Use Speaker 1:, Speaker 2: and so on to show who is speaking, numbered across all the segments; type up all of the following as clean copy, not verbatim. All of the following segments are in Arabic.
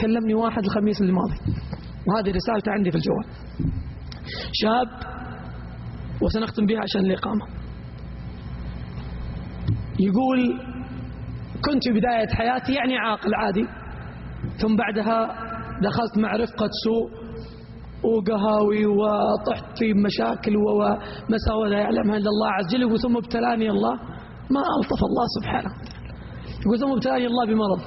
Speaker 1: كلمني واحد الخميس الماضي، وهذه رسالته عندي في الجوال، شاب وسنختم بها عشان الإقامة. يقول كنت في بداية حياتي يعني عاقل عادي، ثم بعدها دخلت مع رفقة سوء وقهاوي وطحت في مشاكل ومساوئ لا يعلمها إلا الله عز وجل. يقول ثم ابتلاني الله، ما ألطف الله سبحانه. يقول ثم ابتلاني الله بمرض،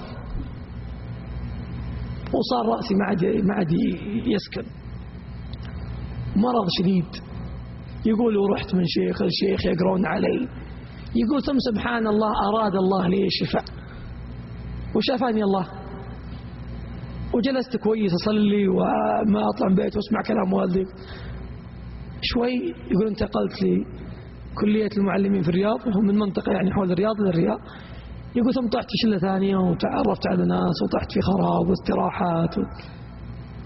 Speaker 1: وصار رأسي ما عاد يسكن، مرض شديد. يقول ورحت من شيخ الشيخ يقرون علي. يقول ثم سبحان الله أراد الله لي الشفاء وشافاني الله، وجلست كويس أصلي وما أطلع من بيت واسمع كلام والدي. شوي يقول انتقلت لي كلية المعلمين في الرياض، وهم من منطقة يعني حول الرياض للرياض. يقول ثم طحت في شلة ثانية وتعرفت على ناس وطحت في خراب واستراحات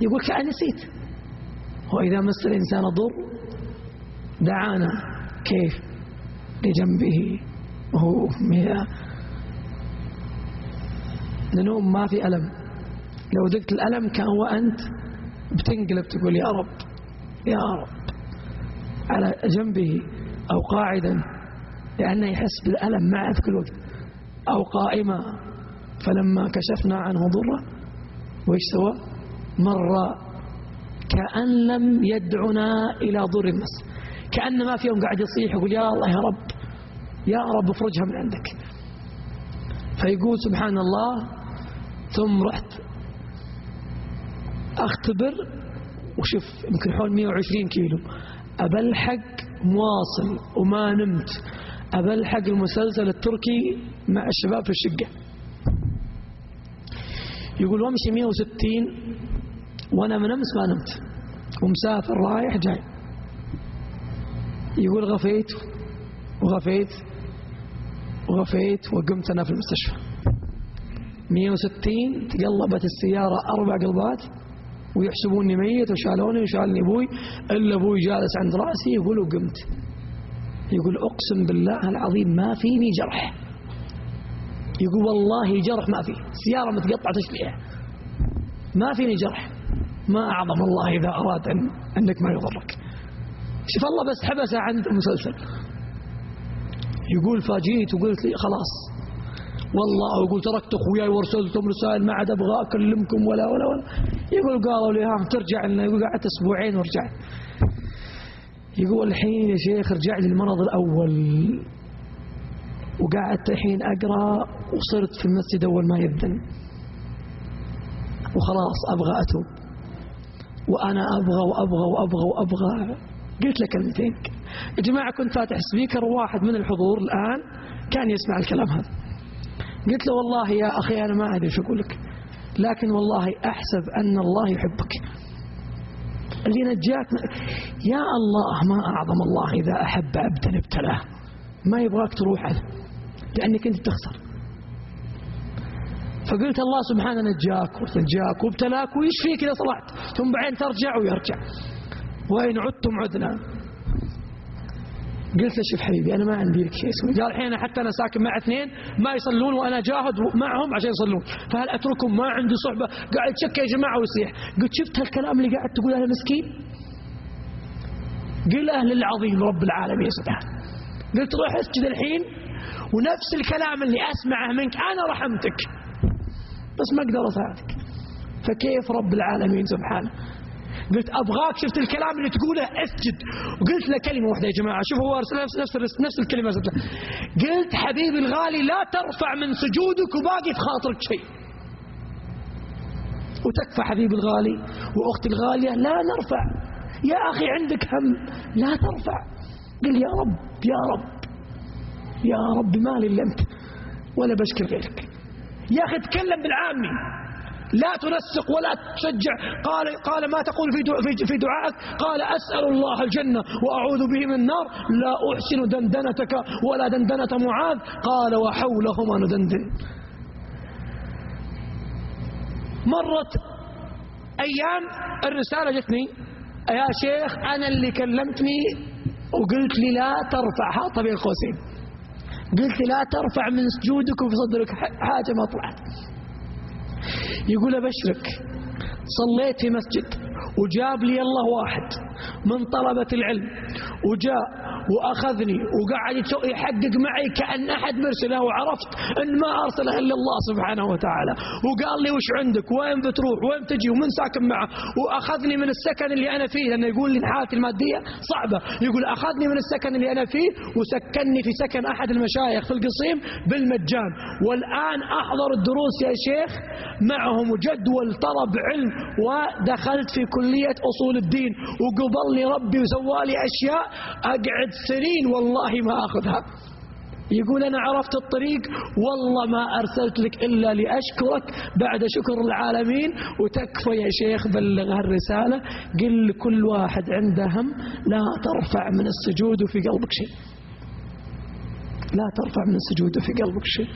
Speaker 1: يقول كأن نسيت. وإذا مس الإنسان ضر دعانا كيف لجنبه وهو ننوم ما في ألم. لو ذقت الألم كان وأنت بتنقلب تقول يا رب يا رب على جنبه أو قاعدا، لأنه يحس بالألم معه في كل وقت، أو قائمة. فلما كشفنا عنه ضره وإيش سوى؟ مر كأن لم يدعنا إلى ضر مس، كأن ما في يوم قاعد يصيح يقول يا الله يا رب يا رب افرجها من عندك. فيقول سبحان الله ثم رحت أختبر وشوف يمكن حول 120 كيلو أبلحق مواصل وما نمت، أبلحق المسلسل التركي مع الشباب في الشقة. يقول وامشي 160 وأنا ما نمت ومسافر رايح جاي. يقول غفيت وقمت أنا في المستشفى 160 تقلبت السيارة 4 قلبات ويحسبوني ميت وشالوني وشالني أبوي، إلا أبوي جالس عند رأسي. يقول وقمت، يقول أقسم بالله العظيم ما فيني جرح. يقول والله جرح ما فيه، سيارة متقطعة تشليها ما فيني جرح. ما أعظم الله إذا أراد أنك ما يضرك. شوف الله بس حبسه عند المسلسل. يقول فاجئت وقلت لي خلاص والله، ويقول تركت أخوياي وارسلتهم رسائل ما عاد أبغى أكلمكم ولا. يقول قالوا لي ها ترجع لنا. يقول قعدت أسبوعين ورجعت. يقول الحين يا شيخ رجع لي المرض الأول، وقعدت الحين أقرأ وصرت في المسجد أول ما يبدن، وخلاص أبغى أتوب، وأنا أبغى. قلت له كلمتين يا جماعة، كنت فاتح سبيكر وواحد من الحضور الآن كان يسمع الكلام هذا. قلت له والله يا أخي أنا ما أدري شو أقول لك، لكن والله أحسب أن الله يحبك اللي نجاك. يا الله ما أعظم الله إذا أحب عبدا ابتلاه، ما يبغاك تروح عنه لأنك أنت تخسر. فقلت الله سبحانه نجاك وابتلاك ويشفيك إذا صلحت، ثم بعدين ترجع ويرجع، وإن عدتم عدنا. قلت له شوف حبيبي أنا ما عندي لك شيء اسمه. قال الحين حتى أنا ساكن مع 2 ما يصلون وأنا جاهد معهم عشان يصلون، فهل أتركهم؟ ما عندي صحبة. قاعد يتشكى يا جماعة ويصيح. قلت شفت هالكلام اللي قاعد تقول هذا مسكين؟ قل أهل العظيم رب العالمين سبحانه. قلت روح اسجد الحين ونفس الكلام اللي أسمعه منك أنا رحمتك، بس ما أقدر أساعدك، فكيف رب العالمين سبحانه. قلت أبغاك شفت الكلام اللي تقوله اسجد. وقلت له كلمة واحدة يا جماعة، شوفوا هو نفس الكلمة. قلت حبيبي الغالي لا ترفع من سجودك وباقي في خاطرك شيء، وتكفى حبيبي الغالي وأختي الغالية لا نرفع. يا أخي عندك هم لا ترفع. قل يا رب يا رب يا رب ما لي إلا أنت ولا بشكر غيرك. يا أخي تكلم بالعامي، لا تنسق ولا تشجع. قال ما تقول في دعائك؟ قال أسأل الله الجنة وأعوذ به من النار، لا أحسن دندنتك ولا دندنة معاذ. قال وحولهما ندندن. مرت أيام الرسالة جتني يا شيخ أنا اللي كلمتني وقلت لي لا ترفع، حاطة بين قوسين، قلت لي لا ترفع من سجودك وفي صدرك حاجة ما طلعت. يقول أبشرك صليت في مسجد وجاب لي الله واحد من طلبة العلم وجاء وأخذني وقعد يحقق معي كأن أحد مرسله، وعرفت أن ما أرسله إلا الله سبحانه وتعالى، وقال لي وش عندك وين بتروح وين تجي ومن ساكن معه، وأخذني من السكن اللي أنا فيه، لأنه يقول لي حالتي المادية صعبة، يقول أخذني من السكن اللي أنا فيه وسكنني في سكن أحد المشايخ في القصيم بالمجان، والآن أحضر الدروس يا شيخ معهم جدول طلب علم، ودخلت في كلية أصول الدين وقبلني ربي وسوالي أشياء أقعد سنين والله ما أخذها. يقول أنا عرفت الطريق والله ما أرسلت لك إلا لأشكرك بعد شكر العالمين، وتكفى يا شيخ بلغ هالرسالة، قل لكل واحد عنده هم لا ترفع من السجود في قلبك شيء، لا ترفع من السجود في قلبك شيء.